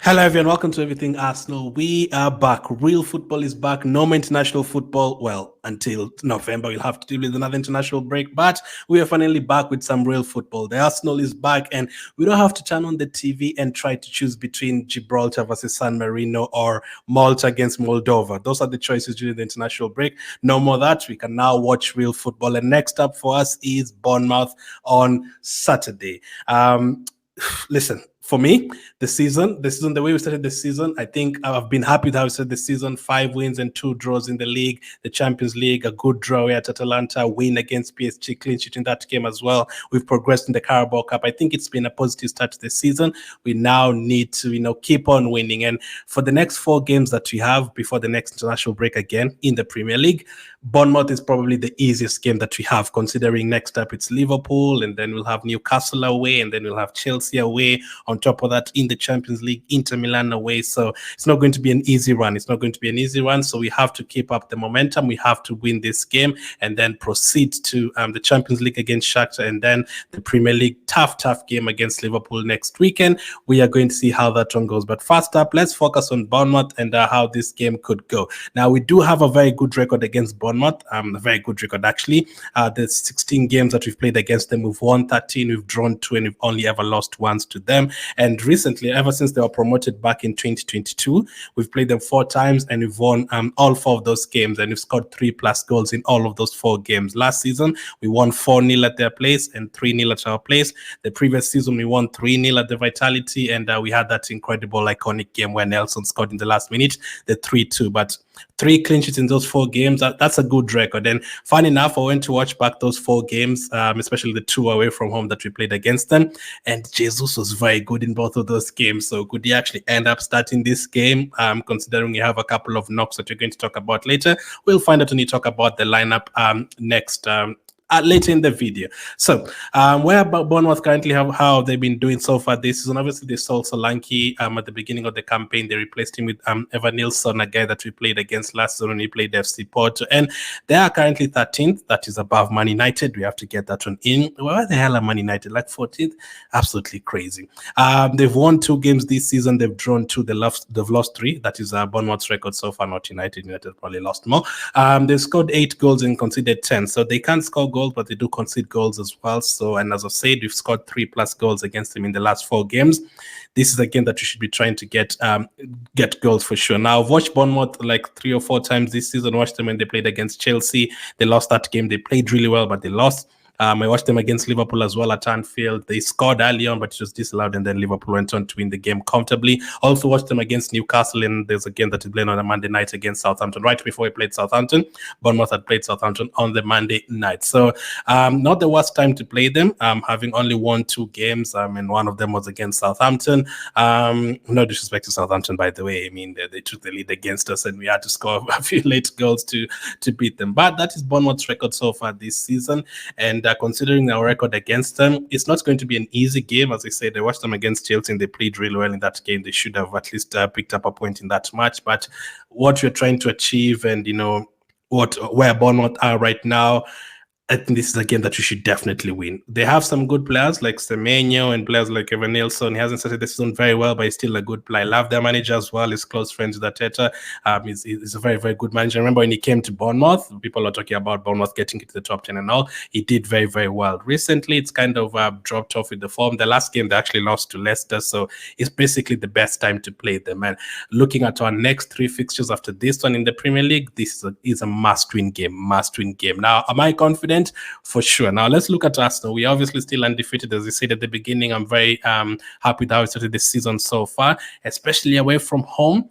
Hello, everyone. Welcome to Everything Arsenal. We are back. Real football is back. No more international football. Well, until November, we'll have to deal with another international break. But we are finally back with some real football. The Arsenal is back, and we don't have to turn on the TV and try to choose between Gibraltar versus San Marino or Malta against Moldova. Those are the choices during the international break. No more that. We can now watch real football. And next up for us is Bournemouth on Saturday. Listen, for me, the way we started the season, I think I've been happy with how we started the season. 5 wins and 2 draws in the league, the Champions League, a good draw at Atalanta, win against PSG, clean sheet in that game as well. We've progressed in the Carabao Cup. I think it's been a positive start to the season. We now need to, keep on winning. And for the next 4 games that we have before the next international break again in the Premier League, Bournemouth is probably the easiest game that we have, considering next up it's Liverpool, and then we'll have Newcastle away, and then we'll have Chelsea away. On top of that, in the Champions League, Inter Milan away. So it's not going to be an easy run. So we have to keep up the momentum. We have to win this game and then proceed to the Champions League against Shakhtar, and then the Premier League tough game against Liverpool next weekend. We are going to see how that one goes. But first up, let's focus on Bournemouth and how this game could go. Now, we do have a very good record against Bournemouth. A very good record, actually. The 16 games that we've played against them, we've won 13, we've drawn 2, and we've only ever lost once to them. And recently, ever since they were promoted back in 2022, we've played them 4 times and we've won all 4 of those games, and we've scored 3+ goals in all of those 4 games. Last season, we won 4-0 at their place and 3-0 at our place. The previous season, we won 3-0 at the Vitality, and we had that incredible, iconic game where Nelson scored in the last minute, the 3-2. But 3 clean sheets in those 4 games, that's a good record. And fun enough, I went to watch back those 4 games, especially the 2 away from home that we played against them, and Jesus was very good in both of those games. So could he actually end up starting this game, considering we have a couple of knocks that we're going to talk about later? We'll find out when we talk about the lineup next later in the video. So where about Bournemouth currently, how they've been doing so far this season? Obviously, they sold Solanke at the beginning of the campaign. They replaced him with Evan Nilsson, a guy that we played against last season when we played FC Porto, and they are currently 13th. That is above Man United. We have to get that one in. Where the hell are Man United? Like 14th? Absolutely crazy. They've won 2 games this season. They've drawn 2. They've lost 3. That is Bournemouth's record so far, not United. United probably lost more. They've scored 8 goals and conceded 10. So they can't score goals, but they do concede goals as well. So, and as I said, we've scored 3+ goals against them in the last 4 games. This is a game that you should be trying to get goals for sure. Now, I've watched Bournemouth like 3 or 4 times this season. Watched them when they played against Chelsea. They lost that game. They played really well, but they lost. I watched them against Liverpool as well at Anfield. They scored early on, but it was disallowed, and then Liverpool went on to win the game comfortably. Also watched them against Newcastle, and there's a game that is played on a Monday night against Southampton. Right before we played Southampton, Bournemouth had played Southampton on the Monday night. So not the worst time to play them, having only won 2 games, and one of them was against Southampton. No disrespect to Southampton, by the way. I mean, they took the lead against us, and we had to score a few late goals to beat them. But that is Bournemouth's record so far this season, and considering our record against them, it's not going to be an easy game. As I said, I watched them against Chelsea and they played really well in that game. They should have at least picked up a point in that match. But what we're trying to achieve, and where Bournemouth are right now, I think this is a game that you should definitely win. They have some good players like Semenyo and players like Evan Nilsson. He hasn't started the season very well, but he's still a good player. I love their manager as well. He's close friends with Arteta. He's a very, very good manager. I remember when he came to Bournemouth, people are talking about Bournemouth getting into the top 10 and all. He did very, very well. Recently, it's kind of dropped off with the form. The last game, they actually lost to Leicester, so it's basically the best time to play them. And looking at our next 3 fixtures after this one in the Premier League, this is a must-win game. Now, am I confident? For sure. Now let's look at Arsenal. We are obviously still undefeated, as I said at the beginning. I'm very happy with how we started this season so far, especially away from home.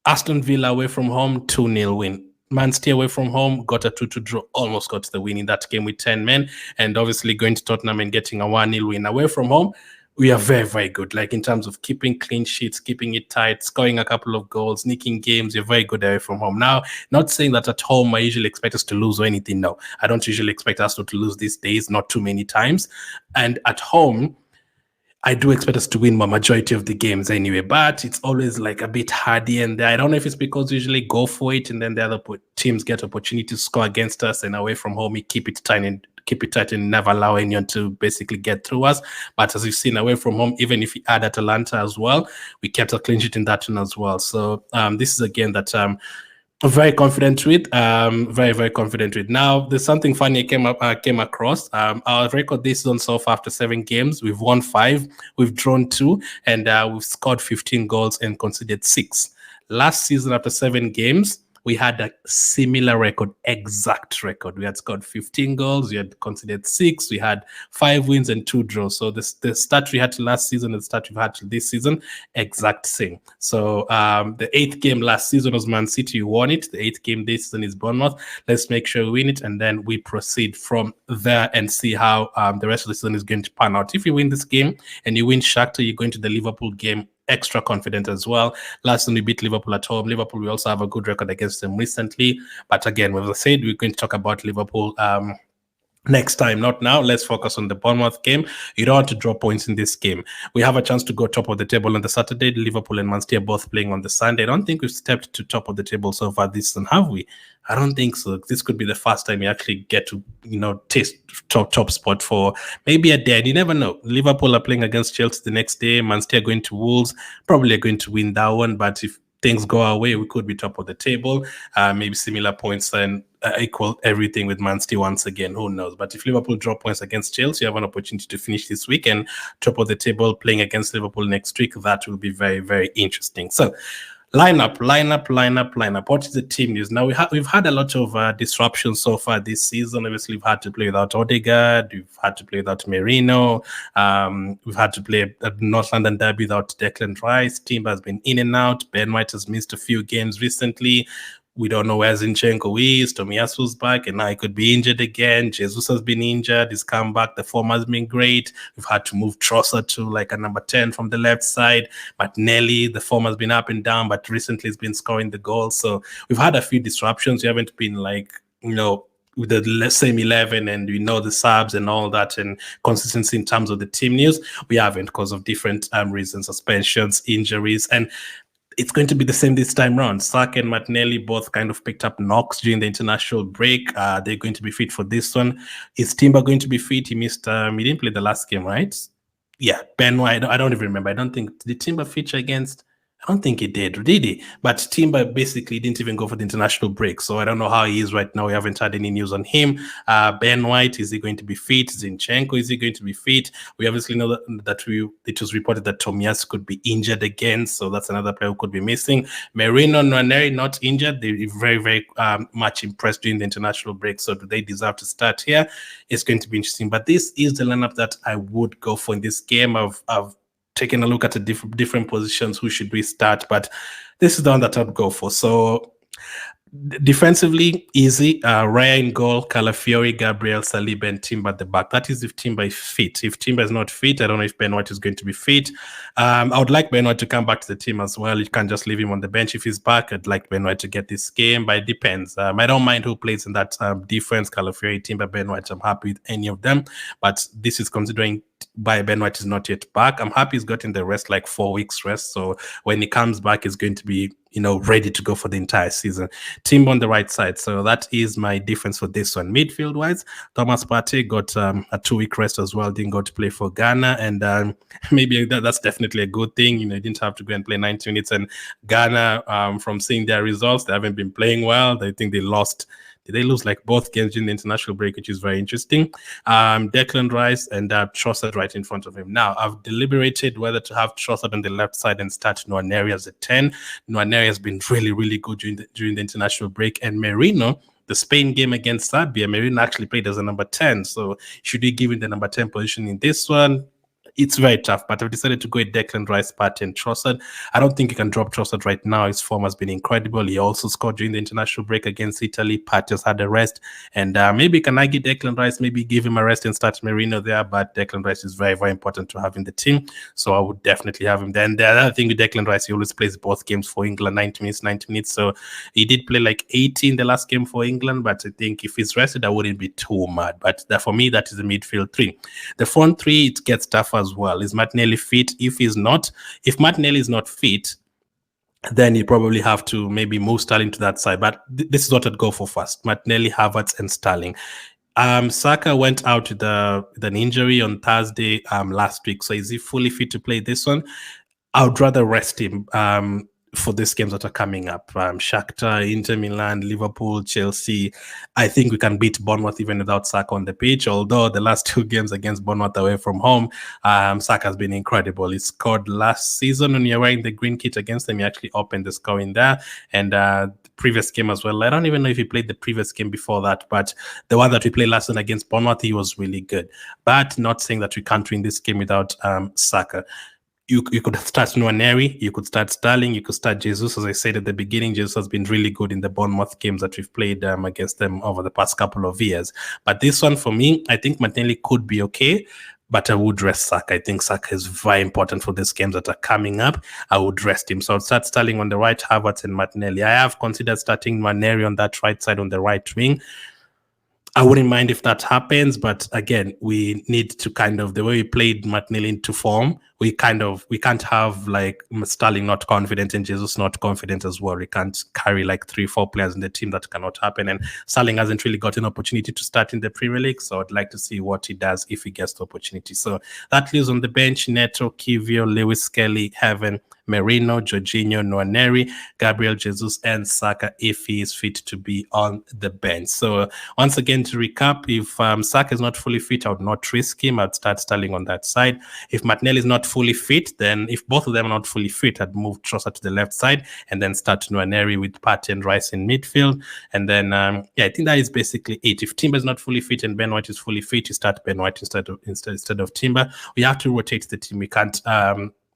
Aston Villa away from home, 2-0 win. Man City away from home, got a 2-2 draw, almost got the win in that game with 10 men, and obviously going to Tottenham and getting a 1-0 win away from home. We are very, very good. Like in terms of keeping clean sheets, keeping it tight, scoring a couple of goals, sneaking games, you're very good away from home. Now, not saying that at home I usually expect us to lose or anything. No, I don't usually expect us to lose these days, not too many times. And at home, I do expect us to win my majority of the games anyway, but it's always like a bit hard here and there. I don't know if it's because we usually go for it and then the other teams get opportunity to score against us, and away from home we keep it tight and keep it tight and never allow anyone to basically get through us. But as you've seen, away from home, even if we add Atalanta as well, we kept a clean sheet in that one as well. So this is a game that very confident with, very confident with. Now, there's something funny I came across. Our record this season so far after 7 games, we've won 5, we've drawn 2, and we've scored 15 goals and conceded 6. Last season, after 7 games, we had a similar record, exact record. We had scored 15 goals, we had conceded 6, we had 5 wins and 2 draws. So the stat we had last season and the stat we've had this season, exact same. So the 8th game last season was Man City, you won it. The 8th game this season is Bournemouth. Let's make sure we win it, and then we proceed from there and see how the rest of the season is going to pan out. If you win this game and you win Shakhtar, you're going to the Liverpool game extra confident as well. Last time we beat Liverpool at home. Liverpool, we also have a good record against them recently. But again, as I said, we're going to talk about Liverpool next time, not now. Let's focus on the Bournemouth game. You don't want to draw points in this game. We have a chance to go top of the table on the Saturday. Liverpool and Man City are both playing on the Sunday. I don't think we've stepped to top of the table so far this season, have we? I don't think so. This could be the first time you actually get to, taste top spot for maybe a day. You never know. Liverpool are playing against Chelsea the next day. Man City are going to Wolves. Probably are going to win that one. But if things go our way, we could be top of the table. Maybe similar points and equal everything with Man City once again. Who knows? But if Liverpool draw points against Chelsea, you have an opportunity to finish this weekend top of the table, playing against Liverpool next week. That will be very interesting. So lineup. What is the team news? Now we've had a lot of disruptions so far this season. Obviously, we've had to play without Odegaard. We've had to play without Merino. We've had to play a North London derby without Declan Rice. Team has been in and out. Ben White has missed a few games recently. We don't know where Zinchenko is. Tomiyasu's back, and now he could be injured again. Jesus has been injured. He's come back. The form has been great. We've had to move Trossard to like a number 10 from the left side. Martinelli, the form has been up and down, but recently he's been scoring the goals. So we've had a few disruptions. We haven't been like, with the same 11 and we know the subs and all that and consistency in terms of the team news. We haven't because of different reasons, suspensions, injuries, and it's going to be the same this time round. Saka and Martinelli both kind of picked up knocks during the international break. They're going to be fit for this one. Is Timber going to be fit? He missed, he didn't play the last game, right? Yeah, Ben White, I don't even remember. I don't think, did Timber feature against? I don't think he did he? But Timber basically didn't even go for the international break. So I don't know how he is right now. We haven't had any news on him. Ben White, is he going to be fit? Zinchenko, is he going to be fit? We obviously know that it was reported that Tomiyasu could be injured again. So that's another player who could be missing. Merino, Nwaneri, not injured. They're very much impressed during the international break. So do they deserve to start here? It's going to be interesting. But this is the lineup that I would go for in this game. I've taking a look at the different positions, who should we start, but this is the one that I'd go for. So defensively, easy. Raya in goal, Calafiori, Gabriel, Saliba, and Timber at the back. That is if Timber is fit. If Timber is not fit, I don't know if Ben White is going to be fit. I would like Ben White to come back to the team as well. You can't just leave him on the bench. If he's back, I'd like Ben White to get this game, but it depends. I don't mind who plays in that defense, Calafiori, Timber, Ben White. I'm happy with any of them, but this is considering Ben White is not yet back. I'm happy he's gotten the rest, like 4 weeks rest. So when he comes back, he's going to be, ready to go for the entire season. Team on the right side. So that is my defense for this one. Midfield wise, Thomas Partey got a 2-week rest as well. Didn't go to play for Ghana, and maybe that's definitely a good thing. He didn't have to go and play 90 minutes. And Ghana, from seeing their results, they haven't been playing well. I think they lost. Did they lose like both games during the international break, which is very interesting. Declan Rice and Trossard right in front of him. Now, I've deliberated whether to have Trossard on the left side and start Nwaneri as a 10. Nwaneri has been really good during the international break. And Merino, the Spain game against Serbia, Merino actually played as a number 10. So should we give him the number 10 position in this one? It's very tough, but I've decided to go with Declan Rice, Partey, and Trossard. I don't think you can drop Trossard right now. His form has been incredible. He also scored during the international break against Italy. Partey has had a rest. And maybe can I get Declan Rice, maybe give him a rest and start Merino there, but Declan Rice is very important to have in the team. So I would definitely have him. Then the other thing with Declan Rice, he always plays both games for England, 90 minutes. So he did play like 80 in the last game for England, but I think if he's rested, I wouldn't be too mad. But for me, that is the midfield 3. The front 3, it gets tougher as well. Is Martinelli fit? If Martinelli is not fit, then you probably have to maybe move Sterling to that side. But this is what I'd go for first. Martinelli, Havertz, and Sterling. Saka went out with an injury on Thursday last week. So is he fully fit to play this one? I would rather rest him for these games that are coming up. Shakhtar, Inter Milan, Liverpool, Chelsea. I think we can beat Bournemouth even without Saka on the pitch. Although the last two games against Bournemouth away from home, Saka has been incredible. He scored last season when you're wearing the green kit against them. He actually opened the scoring there. And the previous game as well. I don't even know if he played the previous game before that, but the one that we played last night against Bournemouth, he was really good. But not saying that we can't win this game without Saka. You could start Nwaneri, you could start Sterling, you could start Jesus. As I said at the beginning, Jesus has been really good in the Bournemouth games that we've played against them over the past couple of years. But this one for me, I think Martinelli could be okay, but I would rest Saka. I think Saka is very important for these games that are coming up. I would rest him. So I'd start Sterling on the right, Havertz and Martinelli. I have considered starting Nwaneri on that right side on the right wing. I wouldn't mind if that happens, but again, we need to kind of, the way we played Martinelli into form, we can't have like Sterling not confident and Jesus not confident as well. We can't carry like 3-4 players in the team. That cannot happen. And Sterling hasn't really got an opportunity to start in the Premier League, so I'd like to see what he does if he gets the opportunity. So that leaves on the bench Neto, Kivio, Lewis Kelly, Heaven, Merino, Jorginho, Nwaneri, Gabriel Jesus, and Saka if he is fit to be on the bench. So once again, to recap, if Saka is not fully fit, I would not risk him. I'd start Sterling on that side. If Martinelli is not fully fit, then if both of them are not fully fit, I'd move Trossard to the left side and then start Nwaneri with Partey and Rice in midfield. And then, I think that is basically it. If Timber is not fully fit and Ben White is fully fit, you start Ben White instead of Timber. We have to rotate the team. We can't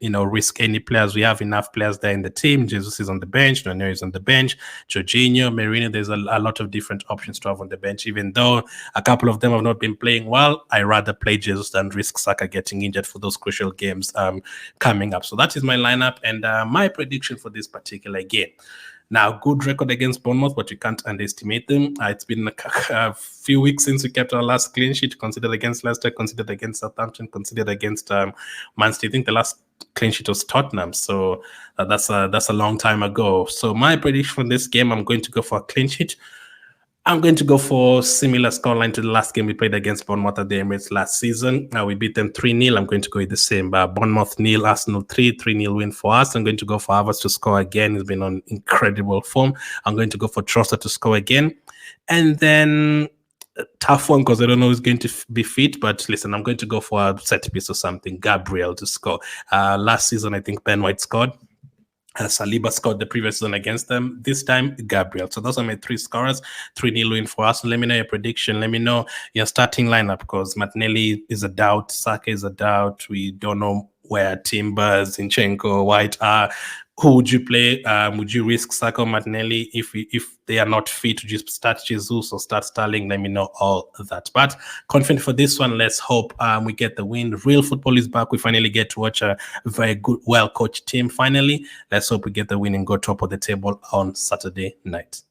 risk any players. We have enough players there in the team. Jesus is on the bench. Nwaneri is on the bench. Jorginho, Merino, there's a lot of different options to have on the bench. Even though a couple of them have not been playing well, I rather play Jesus than risk Saka getting injured for those crucial games coming up. So that is my lineup and my prediction for this particular game. Now, good record against Bournemouth, but you can't underestimate them. It's been a few weeks since we kept our last clean sheet, considered against Leicester, considered against Southampton, considered against Man City. I think the last clean sheet was Tottenham, so that's a long time ago. So my prediction for this game, I'm going to go for a clean sheet. I'm going to go for similar scoreline to the last game we played against Bournemouth at the Emirates last season. We beat them 3-0. I'm going to go with the same. Bournemouth 0, Arsenal 3-0 win for us. I'm going to go for Havertz to score again. He's been on incredible form. I'm going to go for Trossard to score again. And then tough one because I don't know who's going to be fit, but listen, I'm going to go for a set piece or something. Gabriel to score. Last season, I think Ben White scored. Saliba scored the previous season against them. This time, Gabriel. So those are my three scorers. 3-0 win for us. Let me know your prediction. Let me know your starting lineup because Martinelli is a doubt. Saka is a doubt. We don't know where Timber, Zinchenko, White are. Who would you play? Would you risk Saka or Martinelli if they are not fit? Would you start Jesus or start Sterling? Let me know all of that. But confident for this one. Let's hope we get the win. Real football is back. We finally get to watch a very good, well-coached team finally. Let's hope we get the win and go top of the table on Saturday night.